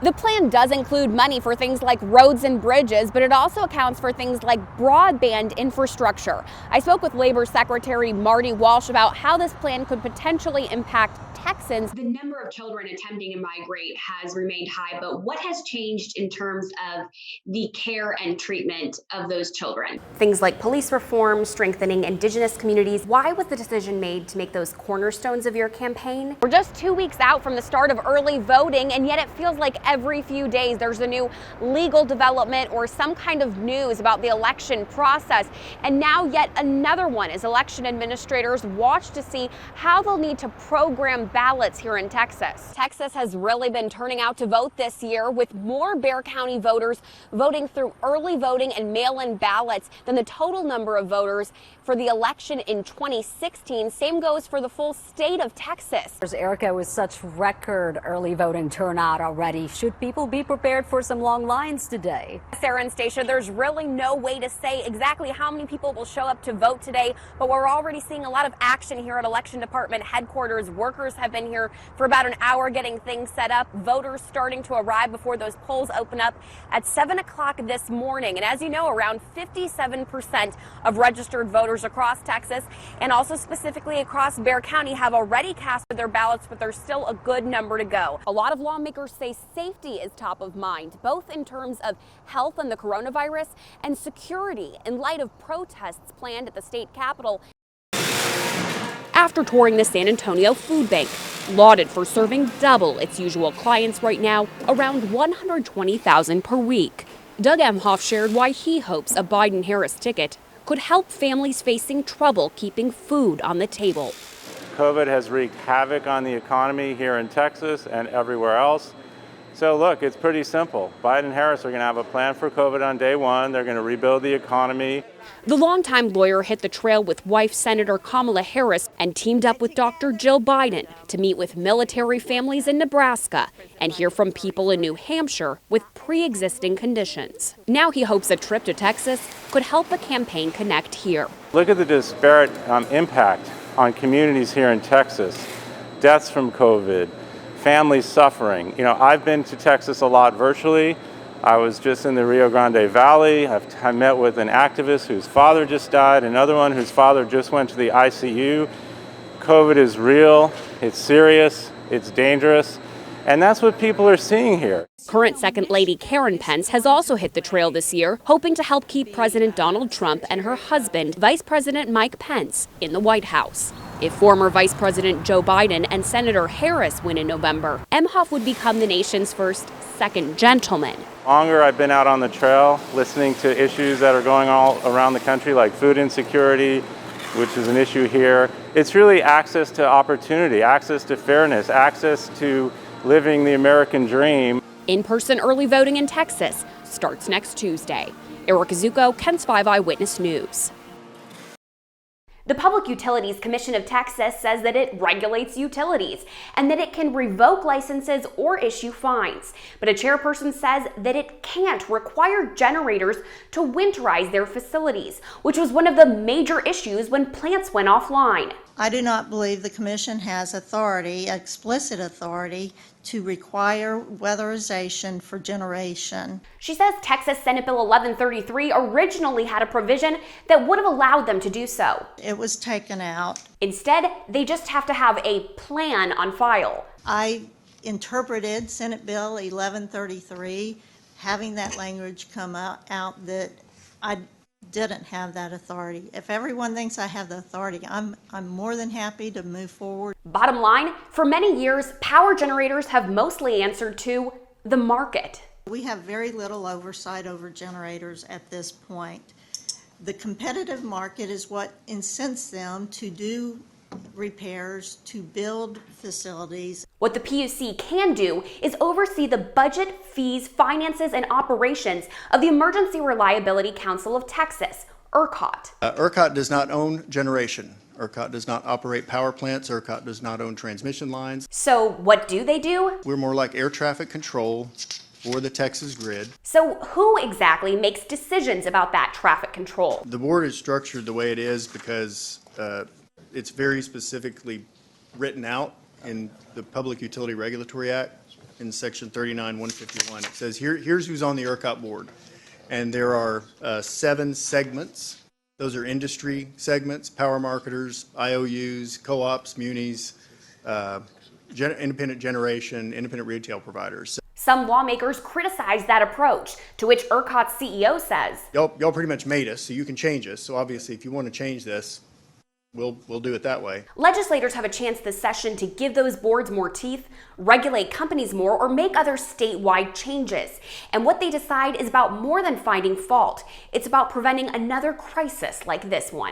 The plan does include money for things like roads and bridges, but it also accounts for things like broadband infrastructure. I spoke with Labor Secretary Marty Walsh about how this plan could potentially impact Texans. The number of children attempting to migrate has remained high, but what has changed in terms of the care and treatment of those children? Things like police reform, strengthening indigenous communities. Why was the decision made to make those cornerstones of your campaign? We're just 2 weeks out from the start of early voting, and yet it feels like every few days there's a new legal development or some kind of news about the election process. And now yet another one as election administrators watch to see how they'll need to program ballots here in Texas. Texas has really been turning out to vote this year, with more Bexar County voters voting through early voting and mail-in ballots than the total number of voters for the election in 2016. Same goes for the full state of Texas. Erica, with such record early voting turnout already, should people be prepared for some long lines today? Sarah and Stacia, there's really no way to say exactly how many people will show up to vote today, but we're already seeing a lot of action here at Election Department headquarters. Workers have been here for about an hour getting things set up. Voters starting to arrive before those polls open up at 7 o'clock this morning. And as you know, around 57% of registered voters across Texas, and also specifically across Bexar County, have already cast their ballots, but there's still a good number to go. A lot of lawmakers say safety is top of mind, both in terms of health and the coronavirus and security in light of protests planned at the state capitol after touring the San Antonio Food Bank, lauded for serving double its usual clients right now, around 120,000 per week. Doug Emhoff shared why he hopes a Biden-Harris ticket could help families facing trouble keeping food on the table. COVID has wreaked havoc on the economy here in Texas and everywhere else. So look, it's pretty simple. Biden and Harris are going to have a plan for COVID on day one. They're going to rebuild the economy. The longtime lawyer hit the trail with wife Senator Kamala Harris and teamed up with Dr. Jill Biden to meet with military families in Nebraska and hear from people in New Hampshire with pre-existing conditions. Now he hopes a trip to Texas could help the campaign connect here. Look at the disparate impact on communities here in Texas. Deaths from COVID, families suffering. You know, I've been to Texas a lot virtually. I was just in the Rio Grande Valley. I met with an activist whose father just died, another one whose father just went to the ICU. COVID is real, it's serious, it's dangerous, and that's what people are seeing here. Current Second Lady Karen Pence has also hit the trail this year, hoping to help keep President Donald Trump and her husband, Vice President Mike Pence, in the White House. If former Vice President Joe Biden and Senator Harris win in November, Emhoff would become the nation's first second gentleman. The longer I've been out on the trail, listening to issues that are going all around the country, like food insecurity, which is an issue here, it's really access to opportunity, access to fairness, access to living the American dream. In-person early voting in Texas starts next Tuesday. Erica Zucco, KENS 5 Eyewitness News. The Public Utilities Commission of Texas says that it regulates utilities and that it can revoke licenses or issue fines. But a chairperson says that it can't require generators to winterize their facilities, which was one of the major issues when plants went offline. I do not believe the Commission has authority, explicit authority, to require weatherization for generation. She says Texas Senate Bill 1133 originally had a provision that would have allowed them to do so. It was taken out. Instead, they just have to have a plan on file. I interpreted Senate Bill 1133, having that language come out that I didn't have that authority. If everyone thinks I have the authority, I'm more than happy to move forward. Bottom line, for many years, power generators have mostly answered to the market. We have very little oversight over generators at this point. The competitive market is what incents them to do repairs, to build facilities. What the PUC can do is oversee the budget, fees, finances, and operations of the Emergency Reliability Council of Texas, ERCOT. ERCOT does not own generation. ERCOT does not operate power plants. ERCOT does not own transmission lines. So what do they do? We're more like air traffic control for the Texas grid. So who exactly makes decisions about that traffic control? The board is structured the way it is because it's very specifically written out in the Public Utility Regulatory Act in section 39-151. It says, here's who's on the ERCOT board. And there are 7 segments. Those are industry segments, power marketers, IOUs, co-ops, munis, independent generation, independent retail providers. Some lawmakers criticize that approach, to which ERCOT's CEO says, Y'all pretty much made us, so you can change us. So obviously, if you want to change this, we'll do it that way. legislators have a chance this session to give those boards more teeth, regulate companies more, or make other statewide changes. And what they decide is about more than finding fault. It's about preventing another crisis like this one.